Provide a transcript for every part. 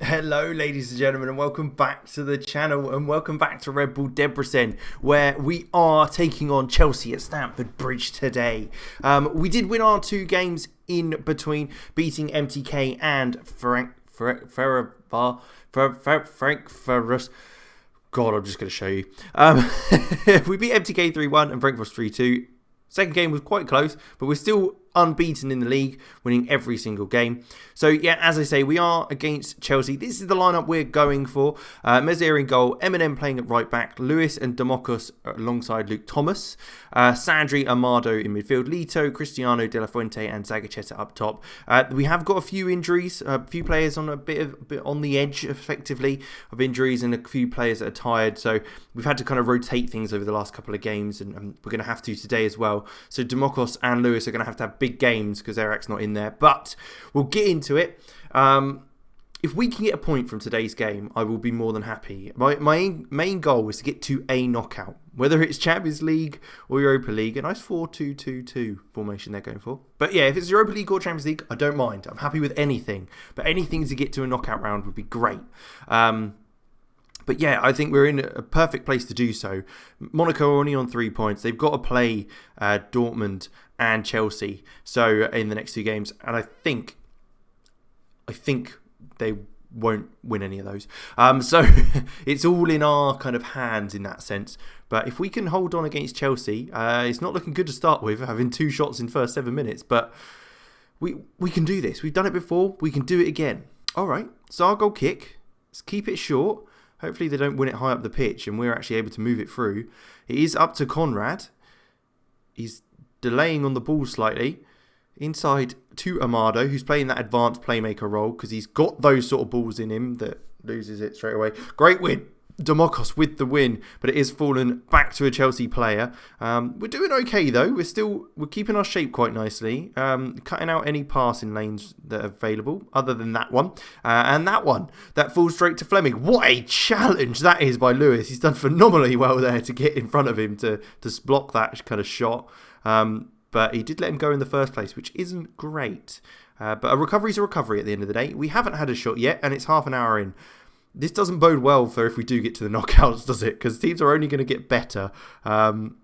Hello ladies and gentlemen, and welcome back to the channel, and welcome back to Red Bull Debrecen, where we are taking on Chelsea at Stamford Bridge today. We did win our 2 games in between, beating MTK and Frank Ferrus. God, I'm just going to show you. We beat MTK 3-1 and Frankfurt 3-2. Second game was quite close, but we're still unbeaten in the league, winning every single game. So yeah, as I say, we are against Chelsea. This is the lineup we're going for. Mezir in goal, Eminem playing at right back, Lewis and Demokos alongside Luke Thomas, Sandri, Amado in midfield, Lito, Cristiano, De La Fuente and Zagacheta up top. We have got a few injuries, a few players on a bit on the edge effectively of injuries, and a few players that are tired, so we've had to kind of rotate things over the last couple of games, and we're going to have to today as well. So Demokos and Lewis are going to have big games because Eric's not in there, but we'll get into it. If we can get a point from today's game, I will be more than happy. My main goal is to get to a knockout, whether it's Champions League or Europa League. A nice 4-2-2-2 formation they're going for. But yeah, if it's Europa League or Champions League, I don't mind. I'm happy with anything, but anything to get to a knockout round would be great. But yeah, I think we're in a perfect place to do so. Monaco are only on 3 points. They've got to play Dortmund and Chelsea so in the next 2 games, and I think they won't win any of those. So it's all in our kind of hands in that sense. But if we can hold on against Chelsea, it's not looking good to start with, having 2 shots in the first 7 minutes. But we can do this. We've done it before. We can do it again. All right. So our goal kick. Let's keep it short. Hopefully they don't win it high up the pitch and we're actually able to move it through. It is up to Conrad. He's delaying on the ball slightly. Inside to Amado, who's playing that advanced playmaker role because he's got those sort of balls in him that loses it straight away. Great win. Demokos with the win, but it is fallen back to a Chelsea player. We're doing okay though. We're keeping our shape quite nicely, cutting out any passing lanes that are available other than that one, and that falls straight to Fleming. What a challenge that is by Lewis. He's done phenomenally well there to get in front of him to block that kind of shot, but he did let him go in the first place, which isn't great. But a recovery's a recovery at the end of the day. We haven't had a shot yet, and it's half an hour in. This doesn't bode well for if we do get to the knockouts, does it? Because teams are only going to get better. And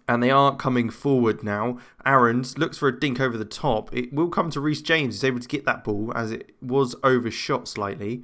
they are coming forward now. Aarons looks for a dink over the top. It will come to Reece James. He's able to get that ball as it was overshot slightly.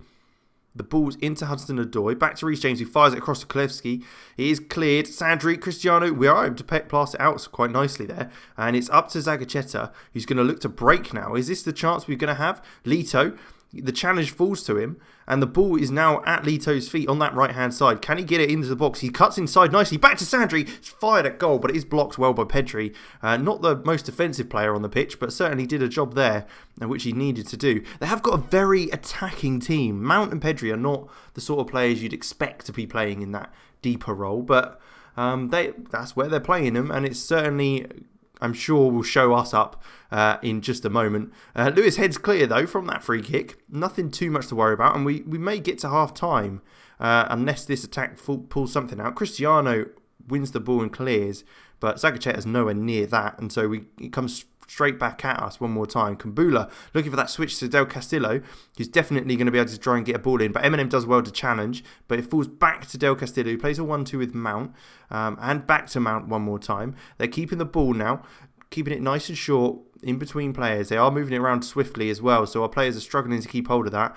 The ball's into Hudson-Odoi. Back to Reece James, who fires it across to Kalevski. It is cleared. Sandri, Cristiano. We are able to pass it out quite nicely there. And it's up to Zagacheta, who's going to look to break now. Is this the chance we're going to have? Lito. The challenge falls to him, and the ball is now at Lito's feet on that right-hand side. Can he get it into the box? He cuts inside nicely. Back to Sandri. It's fired at goal, but it is blocked well by Pedri. Not the most defensive player on the pitch, but certainly did a job there, which he needed to do. They have got a very attacking team. Mount and Pedri are not the sort of players you'd expect to be playing in that deeper role, but that's where they're playing them, and it's certainly, I'm sure, will show us up in just a moment. Lewis heads clear though from that free kick. Nothing too much to worry about, and we may get to half time unless this attack pulls something out. Cristiano wins the ball and clears, but Zagacheta is nowhere near that, and so it comes straight back at us one more time. Kumbula looking for that switch to Del Castillo, who's definitely going to be able to try and get a ball in, but Eminem does well to challenge, but it falls back to Del Castillo, who plays a 1-2 with Mount, and back to Mount one more time. They're keeping the ball now, keeping it nice and short in between players. They are moving it around swiftly as well, so our players are struggling to keep hold of that.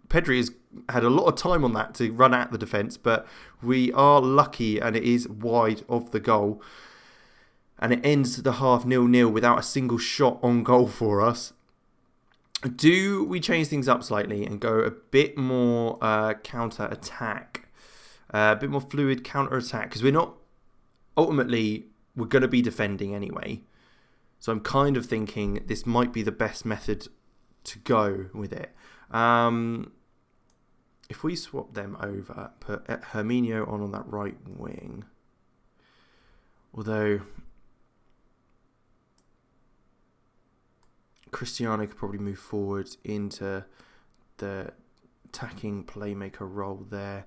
Pedri has had a lot of time on that to run at the defence, but we are lucky and it is wide of the goal. And it ends the half 0-0 without a single shot on goal for us. Do we change things up slightly and go a bit more counter-attack? A bit more fluid counter-attack? Because we're going to be defending anyway. So I'm kind of thinking this might be the best method to go with it. If we swap them over, put Herminio on that right wing. Although Cristiano could probably move forward into the attacking playmaker role there.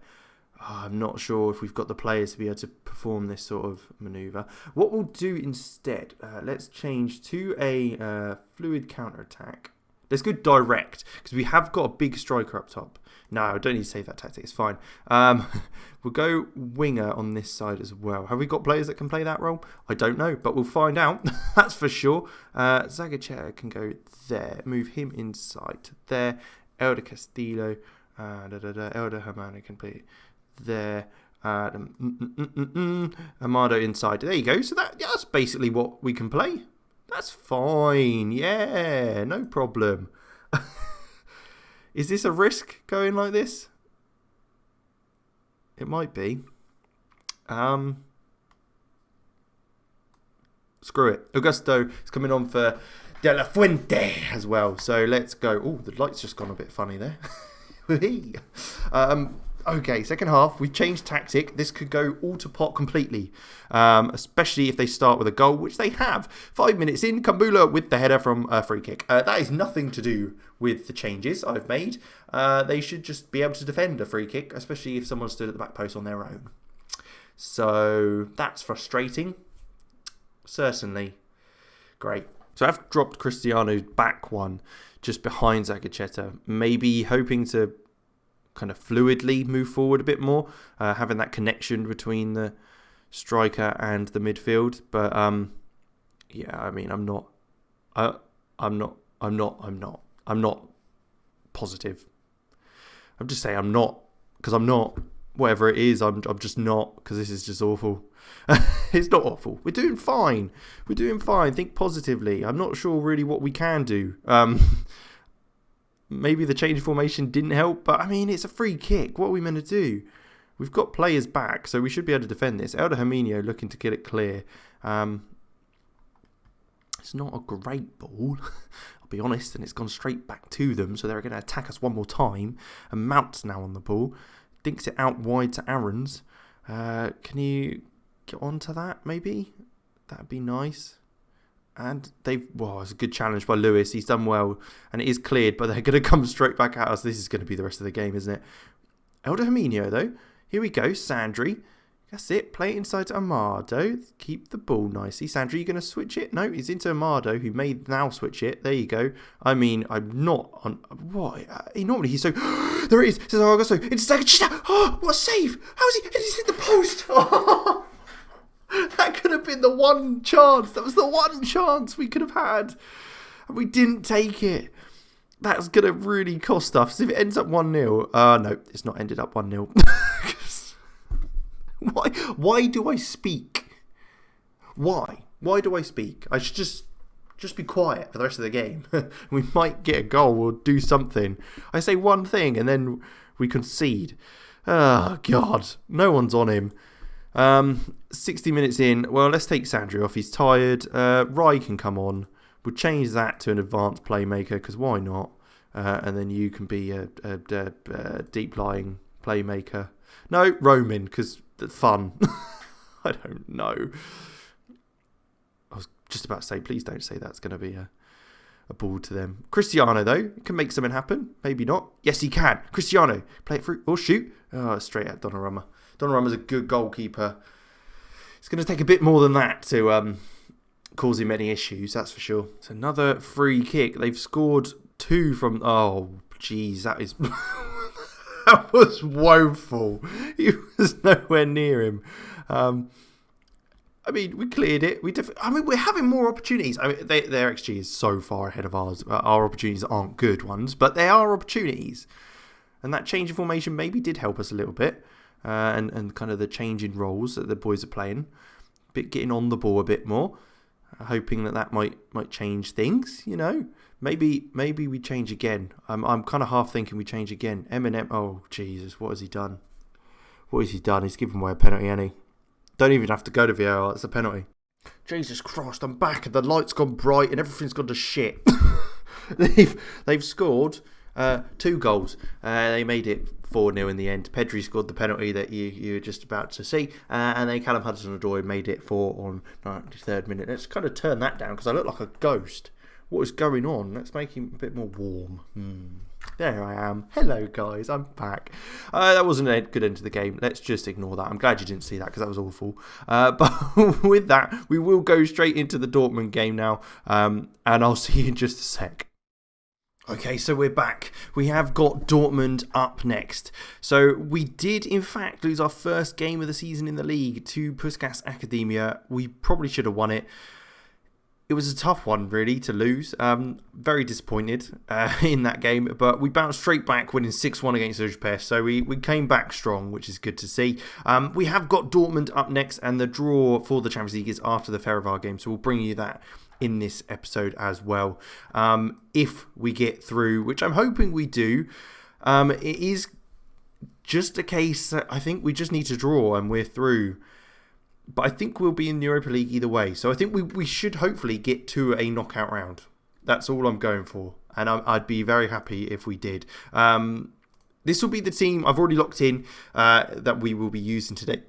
I'm not sure if we've got the players to be able to perform this sort of manoeuvre. What we'll do instead, let's change to a fluid counter-attack. Let's go direct, because we have got a big striker up top. No, I don't need to save that tactic, it's fine. We'll go winger on this side as well. Have we got players that can play that role? I don't know, but we'll find out, that's for sure. Zagacheta can go there, move him inside to there. Elder Castillo, Elder Hermano can play there. Amado inside. There you go. So that's basically what we can play. That's fine. Yeah, no problem. Is this a risk going like this? It might be. Screw it. Augusto is coming on for De La Fuente as well. So let's go. Oh, the light's just gone a bit funny there. Okay, second half, we've changed tactic. This could go all to pot completely, especially if they start with a goal, which they have. 5 minutes in, Kambula with the header from a free kick. That is nothing to do with the changes I've made. They should just be able to defend a free kick, especially if someone stood at the back post on their own. So that's frustrating. Certainly. Great. So I've dropped Cristiano's back one just behind Zagacheta, maybe hoping to kind of fluidly move forward a bit more, having that connection between the striker and the midfield. But yeah, I mean, I'm not positive. I'm just saying I'm not, because I'm not. Whatever it is, I'm just not, because this is just awful. It's not awful. We're doing fine. We're doing fine. Think positively. I'm not sure really what we can do. Maybe the change of formation didn't help, but I mean, it's a free kick. What are we meant to do? We've got players back, so we should be able to defend this. Elder Herminio looking to get it clear. It's not a great ball, I'll be honest, and it's gone straight back to them, so they're going to attack us one more time. And Mount's now on the ball. Dinks it out wide to Aarons. Can you get onto that, maybe? That'd be nice. And it's a good challenge by Lewis. He's done well, and it is cleared, but they're going to come straight back at us. This is going to be the rest of the game, isn't it? Elder Herminio, though. Here we go. Sandri. That's it. Play it inside to Amado. Keep the ball nicely. Sandri, you going to switch it? No, it's into Amado, who may now switch it. There you go. I mean, I'm not on... What? Normally he's so... There it is. It says, oh, I got so... It's Zagacheta. Oh, what a save. How is he? He's hit the post. Oh. That could have been the one chance. That was the one chance we could have had. And we didn't take it. That's going to really cost us. If it ends up 1-0. No, it's not ended up 1-0. Why do I speak? Why do I speak? I should just be quiet for the rest of the game. We might get a goal or do something. I say one thing and then we concede. Oh, God. No one's on him. 60 minutes in. Well, let's take Sandri off. He's tired. Rai can come on. We'll change that to an advanced playmaker, because why not? And then you can be a deep-lying playmaker. No, Roman, because fun. I don't know. I was just about to say, please don't say that's going to be a ball to them. Cristiano, though, can make something happen. Maybe not. Yes, he can. Cristiano, play it through or shoot. Oh, straight at Donnarumma. Donnarumma's a good goalkeeper. It's going to take a bit more than that to cause him any issues, that's for sure. It's another free kick. They've scored 2 from... Oh, jeez, that is... That was woeful. He was nowhere near him. I mean, we cleared it. We're having more opportunities. I mean, their XG is so far ahead of ours. Our opportunities aren't good ones, but they are opportunities. And that change of formation maybe did help us a little bit. And kind of the change in roles that the boys are playing. Getting on the ball a bit more. Hoping that might change things, you know. Maybe we change again. I'm kind of half thinking we change again. Eminem. Oh, Jesus. What has he done? He's given away a penalty, hasn't he? Don't even have to go to VAR. It's a penalty. Jesus Christ, I'm back and the light's gone bright and everything's gone to shit. They've scored 2 goals. They made it 4-0 in the end. Pedri scored the penalty that you were just about to see. And then Callum Hudson-Odoi made it 4 on 93rd minute. Let's kind of turn that down because I look like a ghost. what is going on. Let's make him a bit more warm. There I am. Hello, guys. I'm back. That wasn't a good end to the game. Let's just ignore that. I'm glad you didn't see that because that was awful. But with that, we will go straight into the Dortmund game now. And I'll see you in just a sec. Okay, so we're back. We have got Dortmund up next. So we did, in fact, lose our first game of the season in the league to Puskas Academia. We probably should have won it. It was a tough one, really, to lose. Very disappointed in that game, but we bounced straight back, winning 6-1 against Ujpest. So we came back strong, which is good to see. We have got Dortmund up next, and the draw for the Champions League is after the Feyenoord game, so we'll bring you that in this episode as well. If we get through, which I'm hoping we do, it is just a case that I think we just need to draw and we're through. But I think we'll be in the Europa League either way. So I think we should hopefully get to a knockout round. That's all I'm going for. And I'd be very happy if we did. This will be the team I've already locked in that we will be using today.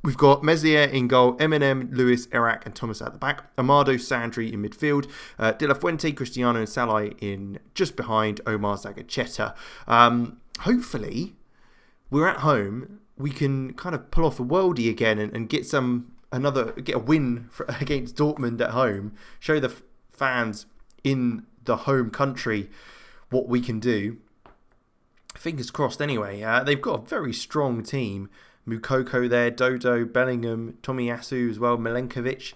We've got Meslier in goal, Eminem, Lewis, Erak and Thomas at the back, Amado, Sandri in midfield, De La Fuente, Cristiano and Salai in just behind Omar Zagacheta. Hopefully, we're at home. We can kind of pull off a worldie again and get a win against Dortmund at home. Show the fans in the home country what we can do. Fingers crossed anyway. They've got a very strong team. Mukoko there, Dodo, Bellingham, Tomiyasu as well, Milenkovic.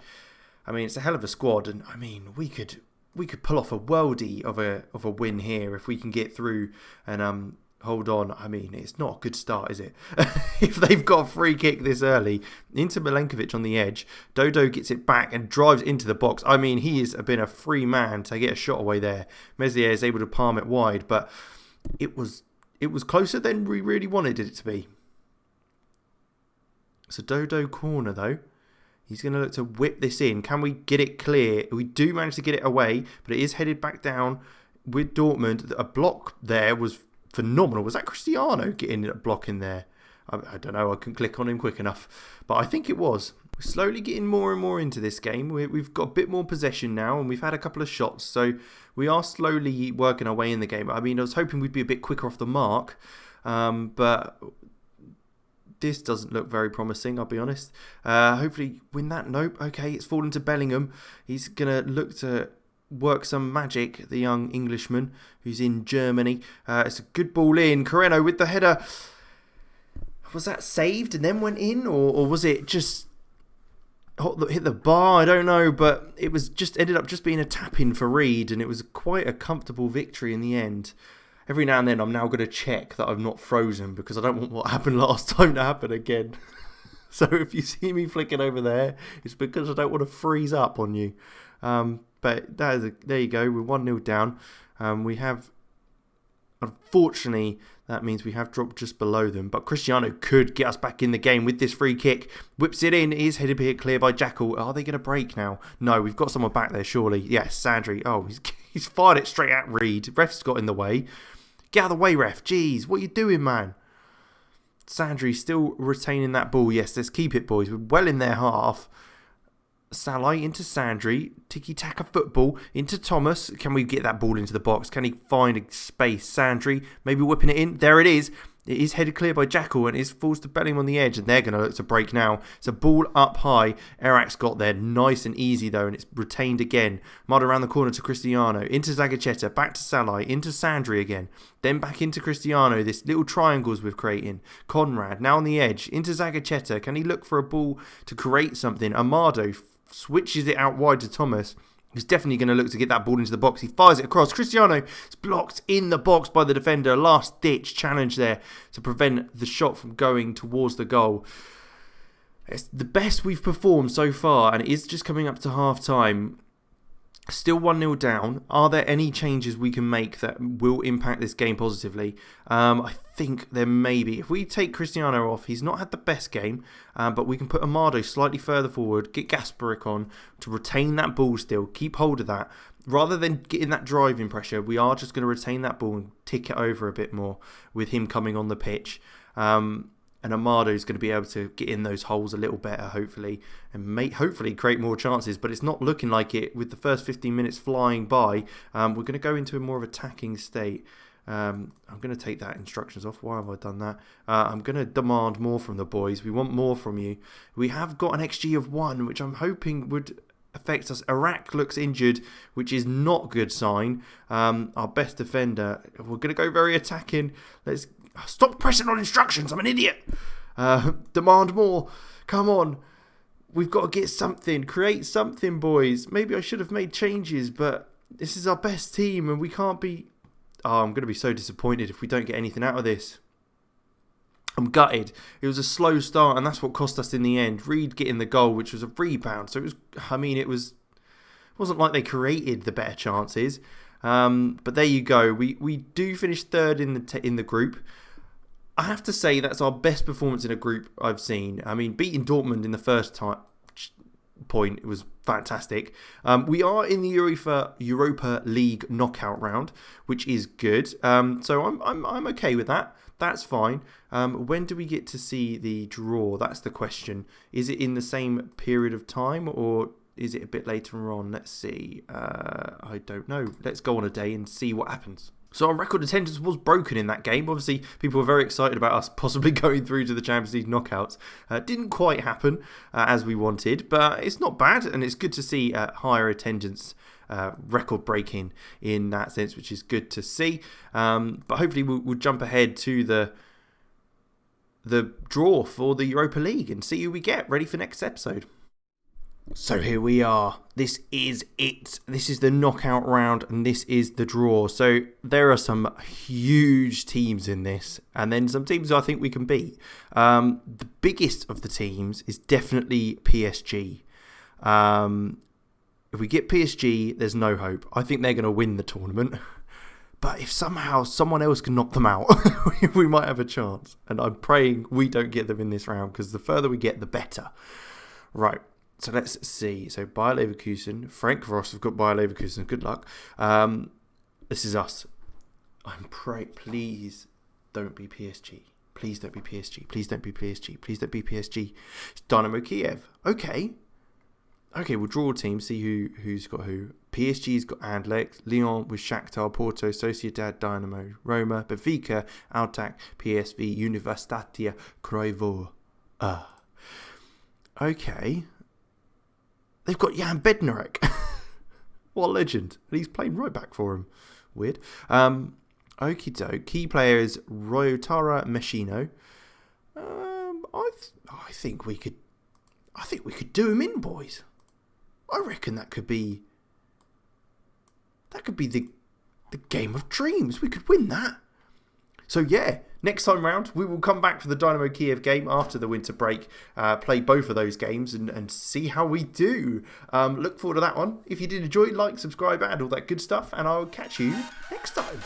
I mean, it's a hell of a squad, and I mean, we could pull off a worldie of a win here if we can get through and hold on. I mean, it's not a good start, is it? If they've got a free kick this early into Milenkovic on the edge, Dodo gets it back and drives into the box. I mean, he has been a free man to get a shot away there. Meslier is able to palm it wide, but it was closer than we really wanted it to be. It's a Dodo corner, though. He's going to look to whip this in. Can we get it clear? We do manage to get it away, but it is headed back down with Dortmund. A block there was phenomenal. Was that Cristiano getting a block in there? I don't know. I couldn't click on him quick enough. But I think it was. We're slowly getting more and more into this game. We've got a bit more possession now, and we've had a couple of shots. So we are slowly working our way in the game. I mean, I was hoping we'd be a bit quicker off the mark. But this doesn't look very promising, I'll be honest. Hopefully win that. Nope. Okay, it's fallen to Bellingham. He's going to look to work some magic, the young Englishman who's in Germany. It's a good ball in. Coreno with the header. Was that saved and then went in? Or was it just hit the bar? I don't know. But it was just ended up just being a tap-in for Reed. And it was quite a comfortable victory in the end. Every now and then I'm now going to check that I'm not frozen because I don't want what happened last time to happen again. So if you see me flicking over there, it's because I don't want to freeze up on you. But there you go. We're 1-0 down. We have, unfortunately, that means we have dropped just below them. But Cristiano could get us back in the game with this free kick. Whips it in. It is headed here clear by Jackal. Are they going to break now? No, we've got someone back there, surely. Yes, Sandri. Oh, he's fired it straight at Reed. Ref's got in the way. Get out of the way, ref. Jeez, what are you doing, man? Sandri still retaining that ball. Yes, let's keep it, boys. We're well in their half. Salai into Sandri. Tiki-taka football into Thomas. Can we get that ball into the box? Can he find a space? Sandri maybe whipping it in. There it is. It is headed clear by Jackal and it falls to Bellingham on the edge and they're going to look to break now. It's a ball up high. Erak's got there nice and easy though and it's retained again. Mud around the corner to Cristiano. Into Zagacheta. Back to Salai. Into Sandri again. Then back into Cristiano. This little triangles we're creating. Conrad now on the edge. Into Zagacheta. Can he look for a ball to create something? Amado switches it out wide to Thomas. He's definitely going to look to get that ball into the box. He fires it across. Cristiano is blocked in the box by the defender. Last ditch challenge there to prevent the shot from going towards the goal. It's the best we've performed so far and it is just coming up to half time. Still 1-0 down. Are there any changes we can make that will impact this game positively? I think there may be. If we take Cristiano off, he's not had the best game, but we can put Amado slightly further forward, get Gasparic on to retain that ball still, keep hold of that. Rather than getting that driving pressure, we are just going to retain that ball and tick it over a bit more with him coming on the pitch. And and Amado's going to be able to get in those holes a little better, hopefully, and hopefully create more chances. But it's not looking like it with the first 15 minutes flying by. We're going to go into a more of attacking state. I'm going to take that instructions off. Why have I done that? I'm going to demand more from the boys. We want more from you. We have got an XG of 1, which I'm hoping would affect us. Iraq looks injured, which is not a good sign. Our best defender. We're going to go very attacking. Let's stop pressing on instructions. I'm an idiot. Demand more. Come on. We've got to get something. Create something, boys. Maybe I should have made changes, but this is our best team and we can't be... Oh, I'm going to be so disappointed if we don't get anything out of this. I'm gutted. It was a slow start, and that's what cost us in the end. Reed getting the goal, which was a rebound. So it was. I mean, it wasn't like they created the better chances. But there you go. We do finish third in the group. I have to say that's our best performance in a group I've seen. I mean, beating Dortmund in the first point, it was fantastic. We are in the Europa League knockout round, which is good. So I'm okay with that. That's fine. When do we get to see the draw? That's the question. Is it in the same period of time or is it a bit later on? Let's see. I don't know. Let's go on a day and see what happens. So our record attendance was broken in that game. Obviously, people were very excited about us possibly going through to the Champions League knockouts. Didn't quite happen as we wanted, but it's not bad, and it's good to see higher attendance, record breaking in that sense, which is good to see. But hopefully we'll jump ahead to the draw for the Europa League and see who we get ready for next episode. So here we are. This is it. This is the knockout round and this is the draw. So there are some huge teams in this and then some teams I think we can beat. The biggest of the teams is definitely PSG. If we get PSG, there's no hope. I think they're going to win the tournament. But if somehow someone else can knock them out, we might have a chance. And I'm praying we don't get them in this round because the further we get, the better. Right. So let's see. So Bayer Leverkusen, Frank Ross have got Bayer Leverkusen. Good luck. This is us. I'm praying. Please don't be PSG. Please don't be PSG. Please don't be PSG. Please don't be PSG. It's Dynamo Kiev. Okay, we'll draw a team. See who's got who. PSG's got Anderlecht. Lyon with Shakhtar, Porto, Sociedad, Dynamo, Roma, Benfica, Altac, PSV, Universitatea Craiova. Okay. They've got Jan Bednarek. What a legend. And he's playing right back for him. Weird. Okie doke. Key player is Ryotaro Meshino. I think we could do him in, boys. I reckon that could be the game of dreams. We could win that. So yeah, next time round, we will come back for the Dynamo Kiev game after the winter break, play both of those games and see how we do. Look forward to that one. If you did enjoy, like, subscribe, and all that good stuff, and I'll catch you next time.